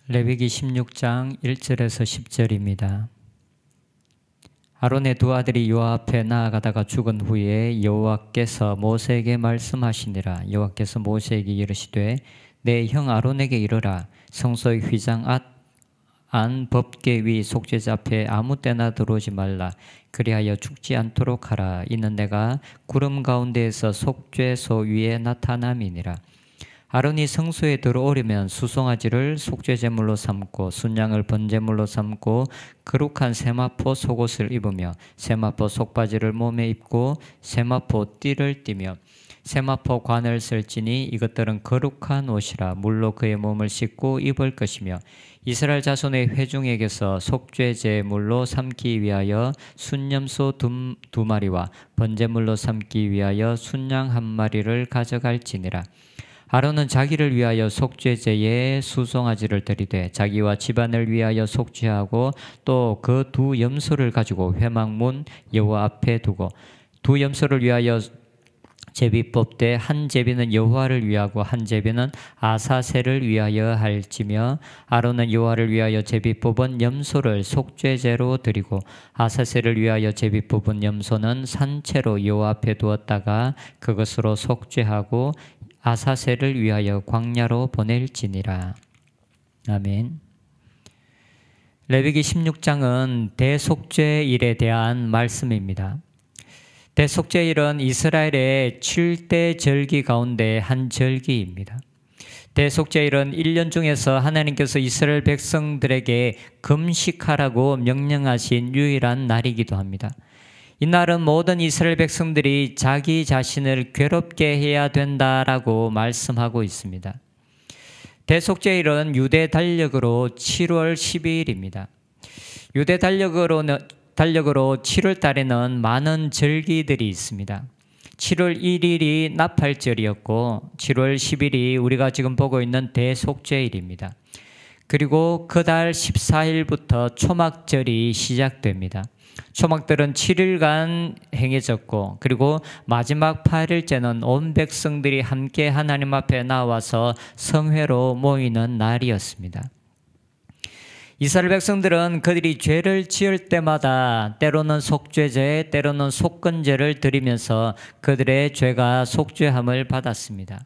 레위기 16장 1절에서 10절입니다. 아론의 두 아들이 여호와 앞에 나아가다가 죽은 후에 여호와께서 모세에게 말씀하시니라. 여호와께서 모세에게 이르시되 내 형 아론에게 이르라. 성소의 휘장 안 법궤 위 속죄자 앞에 아무 때나 들어오지 말라. 그리하여 죽지 않도록 하라. 이는 내가 구름 가운데에서 속죄소 위에 나타남이니라. 아론이 성소에 들어오려면 수송아지를 속죄제물로 삼고 순양을 번제물로 삼고 거룩한 세마포 속옷을 입으며 세마포 속바지를 몸에 입고 세마포 띠를 띠며 세마포 관을 쓸지니 이것들은 거룩한 옷이라. 물로 그의 몸을 씻고 입을 것이며 이스라엘 자손의 회중에게서 속죄제물로 삼기 위하여 순염소 두 마리와 번제물로 삼기 위하여 순양 한 마리를 가져갈지니라. 아론은 자기를 위하여 속죄제에 수송아지를 드리되 자기와 집안을 위하여 속죄하고 또 그 두 염소를 가지고 회막문 여호와 앞에 두고 두 염소를 위하여 제비 뽑되 한 제비는 여호와를 위하고 한 제비는 아사셀을 위하여 할지며 아론은 여호와를 위하여 제비 뽑은 염소를 속죄제로 드리고 아사셀을 위하여 제비 뽑은 염소는 산채로 여호와 앞에 두었다가 그것으로 속죄하고 아사셀을 위하여 광야로 보낼지니라. 아멘. 레위기 16장은 대속죄일에 대한 말씀입니다. 대속죄일은 이스라엘의 7대 절기 가운데 한 절기입니다. 대속죄일은 1년 중에서 하나님께서 이스라엘 백성들에게 금식하라고 명령하신 유일한 날이기도 합니다. 이날은 모든 이스라엘 백성들이 자기 자신을 괴롭게 해야 된다라고 말씀하고 있습니다. 대속죄일은 유대 달력으로 7월 12일입니다. 유대 달력으로 7월 달에는 많은 절기들이 있습니다. 7월 1일이 나팔절이었고 7월 10일이 우리가 지금 보고 있는 대속죄일입니다. 그리고 그달 14일부터 초막절이 시작됩니다. 초막들은 7일간 행해졌고 그리고 마지막 8일째는 온 백성들이 함께 하나님 앞에 나와서 성회로 모이는 날이었습니다. 이스라엘 백성들은 그들이 죄를 지을 때마다 때로는 속죄제, 때로는 속건제를 드리면서 그들의 죄가 속죄함을 받았습니다.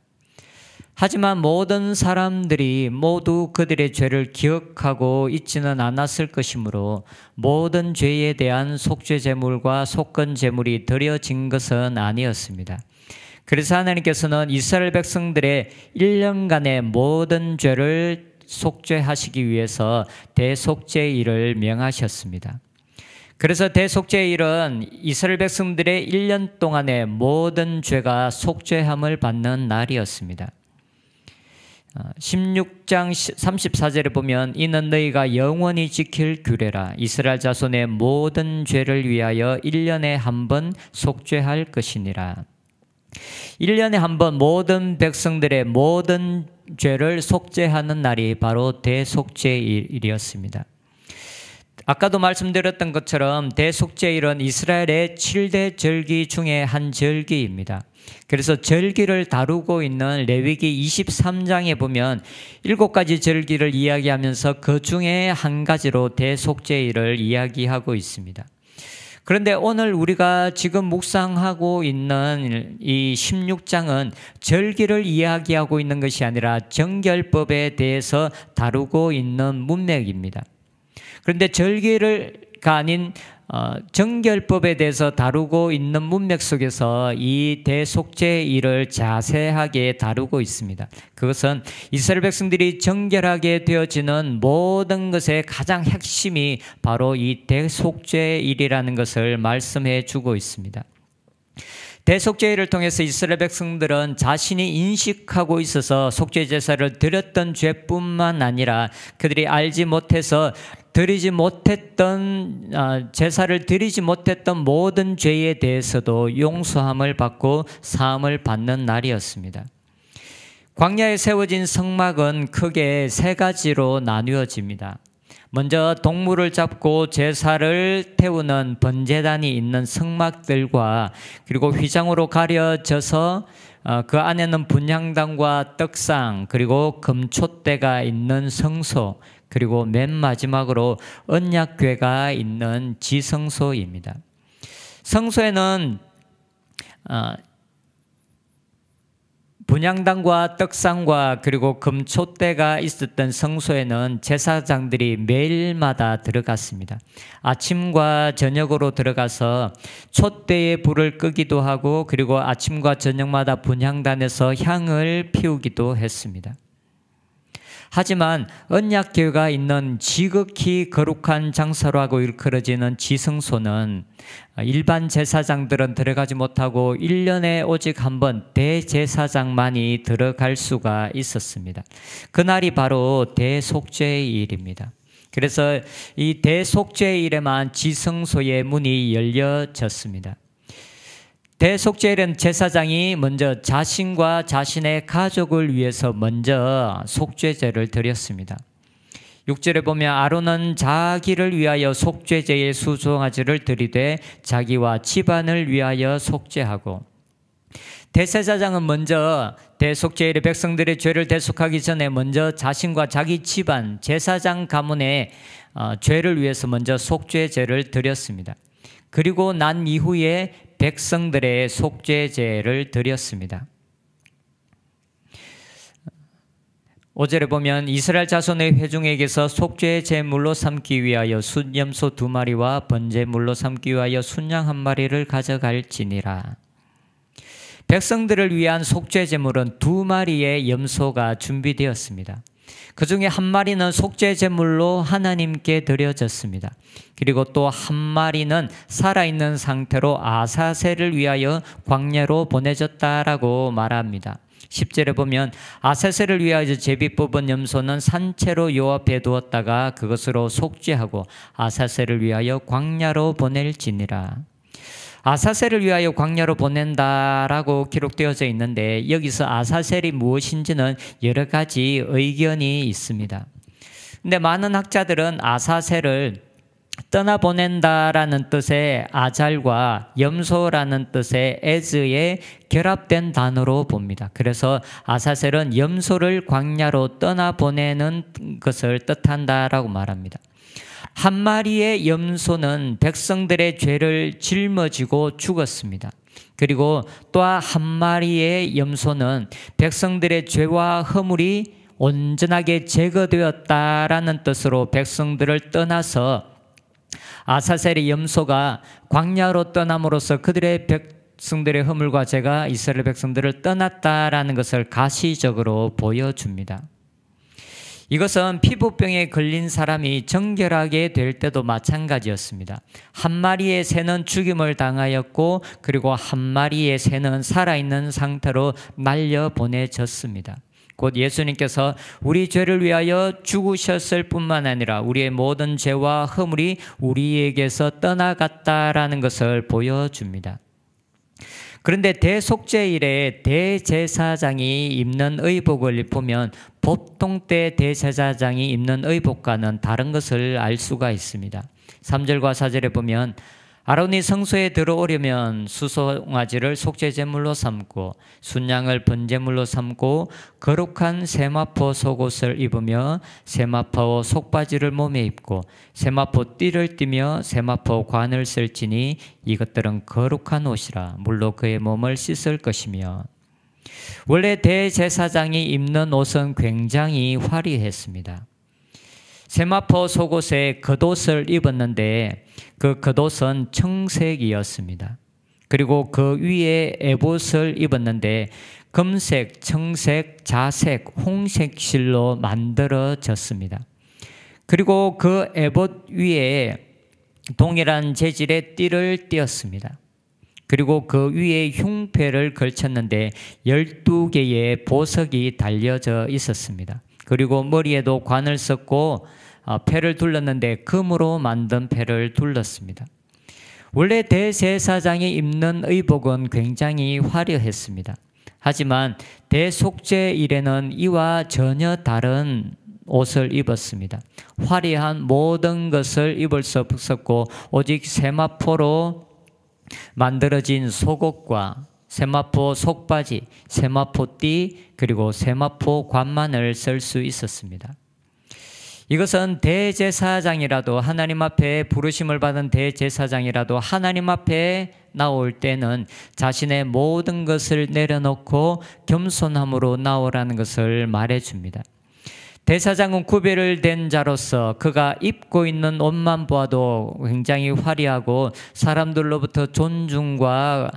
하지만 모든 사람들이 모두 그들의 죄를 기억하고 있지는 않았을 것이므로 모든 죄에 대한 속죄제물과 속건제물이 드려진 것은 아니었습니다. 그래서 하나님께서는 이스라엘 백성들의 1년간의 모든 죄를 속죄하시기 위해서 대속죄일을 명하셨습니다. 그래서 대속죄일은 이스라엘 백성들의 1년 동안의 모든 죄가 속죄함을 받는 날이었습니다. 16장 34절에 보면 이는 너희가 영원히 지킬 규례라. 이스라엘 자손의 모든 죄를 위하여 1년에 한 번 속죄할 것이니라. 1년에 한 번 모든 백성들의 모든 죄를 속죄하는 날이 바로 대속죄일이었습니다. 아까도 말씀드렸던 것처럼 대속죄일은 이스라엘의 7대 절기 중에 한 절기입니다. 그래서 절기를 다루고 있는 레위기 23장에 보면 7가지 절기를 이야기하면서 그 중에 한 가지로 대속죄일을 이야기하고 있습니다. 그런데 오늘 우리가 지금 묵상하고 있는 이 16장은 절기를 이야기하고 있는 것이 아니라 정결법에 대해서 다루고 있는 문맥입니다. 그런데 절기가 아닌 정결법에 대해서 다루고 있는 문맥 속에서 이 대속죄일을 자세하게 다루고 있습니다. 그것은 이스라엘 백성들이 정결하게 되어지는 모든 것의 가장 핵심이 바로 이 대속죄일이라는 것을 말씀해 주고 있습니다. 대속죄일을 통해서 이스라엘 백성들은 자신이 인식하고 있어서 속죄 제사를 드렸던 죄뿐만 아니라 그들이 알지 못해서 제사를 드리지 못했던 모든 죄에 대해서도 용서함을 받고 사함을 받는 날이었습니다. 광야에 세워진 성막은 크게 3가지로 나누어집니다. 먼저 동물을 잡고 제사를 태우는 번제단이 있는 성막들과 그리고 휘장으로 가려져서 그 안에는 분향단과 떡상 그리고 금촛대가 있는 성소 그리고 맨 마지막으로 언약궤가 있는 지성소입니다. 성소에는 분향단과 떡상과 그리고 금촛대가 있었던 성소에는 제사장들이 매일마다 들어갔습니다. 아침과 저녁으로 들어가서 촛대에 불을 끄기도 하고 그리고 아침과 저녁마다 분향단에서 향을 피우기도 했습니다. 하지만 언약궤가 있는 지극히 거룩한 장소라고 일컬어지는 지성소는 일반 제사장들은 들어가지 못하고 1년에 오직 한 번 대제사장만이 들어갈 수가 있었습니다. 그날이 바로 대속죄일입니다. 그래서 이 대속죄일에만 지성소의 문이 열려졌습니다. 대속죄일은 제사장이 먼저 자신과 자신의 가족을 위해서 먼저 속죄제를 드렸습니다. 6절에 보면 아론은 자기를 위하여 속죄제의 수송아지를 드리되 자기와 집안을 위하여 속죄하고, 대제사장은 먼저 대속죄일에 백성들의 죄를 대속하기 전에 먼저 자신과 자기 집안, 제사장 가문의 죄를 위해서 먼저 속죄제를 드렸습니다. 그리고 난 이후에 백성들의 속죄제를 드렸습니다. 5절에 보면 이스라엘 자손의 회중에게서 속죄 제물로 삼기 위하여 순염소 2마리와 번제물로 삼기 위하여 순양 1마리를 가져갈지니라. 백성들을 위한 속죄 제물은 2마리의 염소가 준비되었습니다. 그 중에 1마리는 속죄 제물로 하나님께 드려졌습니다. 그리고 또 1마리는 살아있는 상태로 아사셀을 위하여 광야로 보내졌다라고 말합니다. 10절에 보면 아사셀을 위하여 제비 뽑은 염소는 산채로 요 앞에 두었다가 그것으로 속죄하고 아사셀을 위하여 광야로 보낼지니라. 아사셀을 위하여 광야로 보낸다라고 기록되어져 있는데 여기서 아사셀이 무엇인지는 여러 가지 의견이 있습니다. 근데 많은 학자들은 아사셀을 떠나보낸다라는 뜻의 아잘과 염소라는 뜻의 에즈의 결합된 단어로 봅니다. 그래서 아사셀은 염소를 광야로 떠나보내는 것을 뜻한다라고 말합니다. 1마리의 염소는 백성들의 죄를 짊어지고 죽었습니다. 그리고 또 1마리의 염소는 백성들의 죄와 허물이 온전하게 제거되었다라는 뜻으로 백성들을 떠나서 아사셀의 염소가 광야로 떠남으로써 그들의 백성들의 허물과 죄가 이스라엘 백성들을 떠났다라는 것을 가시적으로 보여줍니다. 이것은 피부병에 걸린 사람이 정결하게 될 때도 마찬가지였습니다. 1마리의 새는 죽임을 당하였고 그리고 1마리의 새는 살아있는 상태로 날려보내졌습니다. 곧 예수님께서 우리 죄를 위하여 죽으셨을 뿐만 아니라 우리의 모든 죄와 허물이 우리에게서 떠나갔다라는 것을 보여줍니다. 그런데 대속죄일에 대제사장이 입는 의복을 보면 보통 때 대제사장이 입는 의복과는 다른 것을 알 수가 있습니다. 3절과 4절에 보면 아론이 성소에 들어오려면 수송아지를 속죄제물로 삼고 순양을 번제물로 삼고 거룩한 세마포 속옷을 입으며 세마포 속바지를 몸에 입고 세마포 띠를 띠며 세마포 관을 쓸지니 이것들은 거룩한 옷이라 물로 그의 몸을 씻을 것이며. 원래 대제사장이 입는 옷은 굉장히 화려했습니다. 세마포 속옷에 겉옷을 입었는데 그 겉옷은 청색이었습니다. 그리고 그 위에 에봇을 입었는데 금색, 청색, 자색, 홍색 실로 만들어졌습니다. 그리고 그 에봇 위에 동일한 재질의 띠를 띄었습니다. 그리고 그 위에 흉패를 걸쳤는데 12개의 보석이 달려져 있었습니다. 그리고 머리에도 관을 썼고 패를 둘렀는데 금으로 만든 패를 둘렀습니다. 원래 대제사장이 입는 의복은 굉장히 화려했습니다. 하지만 대속죄일에는 이와 전혀 다른 옷을 입었습니다. 화려한 모든 것을 입을 수 없었고 오직 세마포로 만들어진 속옷과 세마포 속바지, 세마포 띠, 그리고 세마포 관만을 쓸 수 있었습니다. 이것은 대제사장이라도, 하나님 앞에 부르심을 받은 대제사장이라도 하나님 앞에 나올 때는 자신의 모든 것을 내려놓고 겸손함으로 나오라는 것을 말해줍니다. 대사장은 구별을 된 자로서 그가 입고 있는 옷만 보아도 굉장히 화려하고 사람들로부터 존중과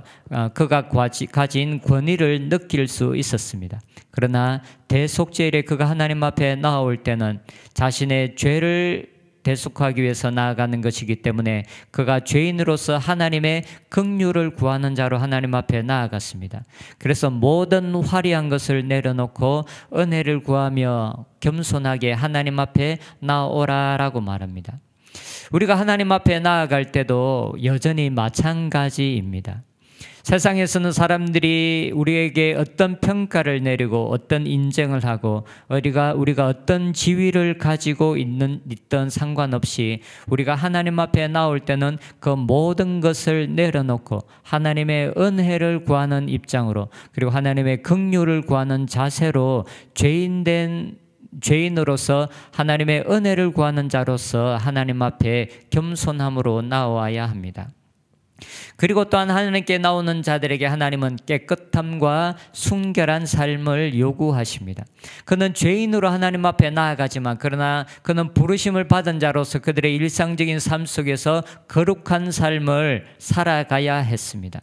그가 가진 권위를 느낄 수 있었습니다. 그러나 대속죄일에 그가 하나님 앞에 나올 때는 자신의 죄를 대속하기 위해서 나아가는 것이기 때문에 그가 죄인으로서 하나님의 긍휼을 구하는 자로 하나님 앞에 나아갔습니다. 그래서 모든 화려한 것을 내려놓고 은혜를 구하며 겸손하게 하나님 앞에 나오라라고 말합니다. 우리가 하나님 앞에 나아갈 때도 여전히 마찬가지입니다. 세상에서는 사람들이 우리에게 어떤 평가를 내리고 어떤 인정을 하고 우리가 어떤 지위를 가지고 있던 상관없이 우리가 하나님 앞에 나올 때는 그 모든 것을 내려놓고 하나님의 은혜를 구하는 입장으로, 그리고 하나님의 긍휼을 구하는 자세로 죄인으로서 하나님의 은혜를 구하는 자로서 하나님 앞에 겸손함으로 나와야 합니다. 그리고 또한 하나님께 나오는 자들에게 하나님은 깨끗함과 순결한 삶을 요구하십니다. 그는 죄인으로 하나님 앞에 나아가지만 그러나 그는 부르심을 받은 자로서 그들의 일상적인 삶 속에서 거룩한 삶을 살아가야 했습니다.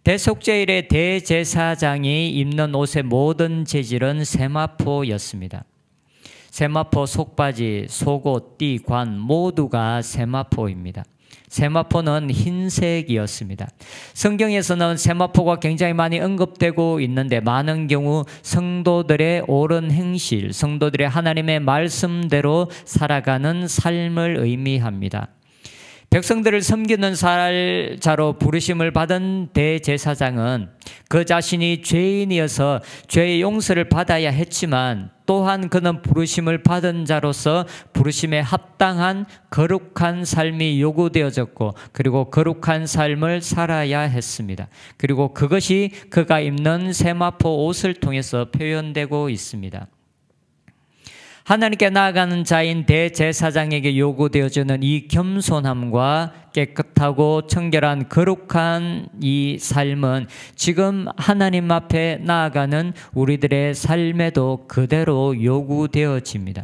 대속죄일의 대제사장이 입는 옷의 모든 재질은 세마포였습니다. 세마포 속바지, 속옷, 띠, 관 모두가 세마포입니다. 세마포는 흰색이었습니다. 성경에서는 세마포가 굉장히 많이 언급되고 있는데 많은 경우 성도들의 옳은 행실, 성도들의 하나님의 말씀대로 살아가는 삶을 의미합니다. 백성들을 섬기는 자로 부르심을 받은 대제사장은 그 자신이 죄인이어서 죄의 용서를 받아야 했지만 또한 그는 부르심을 받은 자로서 부르심에 합당한 거룩한 삶이 요구되어졌고 그리고 거룩한 삶을 살아야 했습니다. 그리고 그것이 그가 입는 세마포 옷을 통해서 표현되고 있습니다. 하나님께 나아가는 자인 대제사장에게 요구되어지는 이 겸손함과 깨끗하고 청결한 거룩한 이 삶은 지금 하나님 앞에 나아가는 우리들의 삶에도 그대로 요구되어집니다.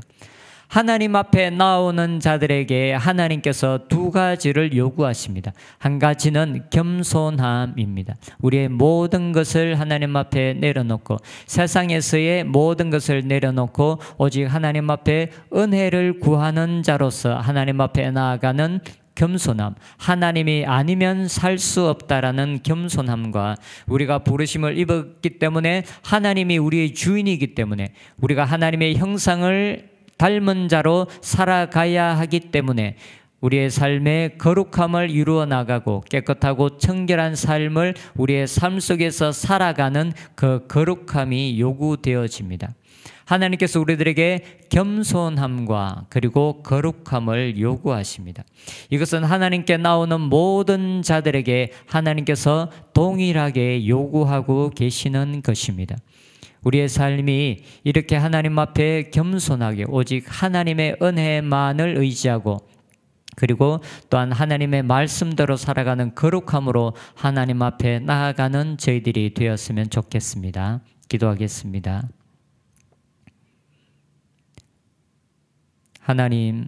하나님 앞에 나오는 자들에게 하나님께서 두 가지를 요구하십니다. 한 가지는 겸손함입니다. 우리의 모든 것을 하나님 앞에 내려놓고 세상에서의 모든 것을 내려놓고 오직 하나님 앞에 은혜를 구하는 자로서 하나님 앞에 나아가는 겸손함, 하나님이 아니면 살 수 없다라는 겸손함과 우리가 부르심을 입었기 때문에 하나님이 우리의 주인이기 때문에 우리가 하나님의 형상을 닮은 자로 살아가야 하기 때문에 우리의 삶에 거룩함을 이루어 나가고 깨끗하고 청결한 삶을 우리의 삶 속에서 살아가는 그 거룩함이 요구되어집니다. 하나님께서 우리들에게 겸손함과 그리고 거룩함을 요구하십니다. 이것은 하나님께 나오는 모든 자들에게 하나님께서 동일하게 요구하고 계시는 것입니다. 우리의 삶이 이렇게 하나님 앞에 겸손하게 오직 하나님의 은혜만을 의지하고 그리고 또한 하나님의 말씀대로 살아가는 거룩함으로 하나님 앞에 나아가는 저희들이 되었으면 좋겠습니다. 기도하겠습니다. 하나님,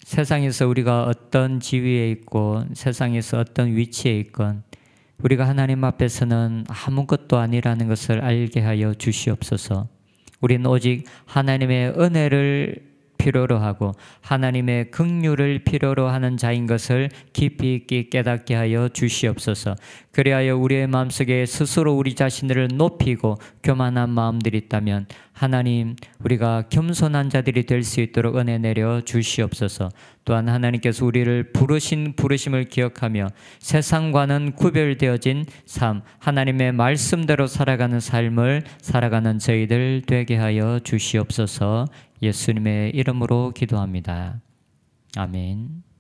세상에서 우리가 어떤 지위에 있고 세상에서 어떤 위치에 있건 우리가 하나님 앞에서는 아무것도 아니라는 것을 알게 하여 주시옵소서. 우리는 오직 하나님의 은혜를 필요로 하고 하나님의 긍휼을 필요로 하는 자인 것을 깊이 있게 깨닫게 하여 주시옵소서. 그리하여 우리의 마음속에 스스로 우리 자신을 높이고 교만한 마음들이 있다면 하나님, 우리가 겸손한 자들이 될 수 있도록 은혜 내려 주시옵소서. 또한 하나님께서 우리를 부르신 부르심을 기억하며 세상과는 구별되어진 삶, 하나님의 말씀대로 살아가는 삶을 살아가는 저희들 되게 하여 주시옵소서. 예수님의 이름으로 기도합니다. 아멘.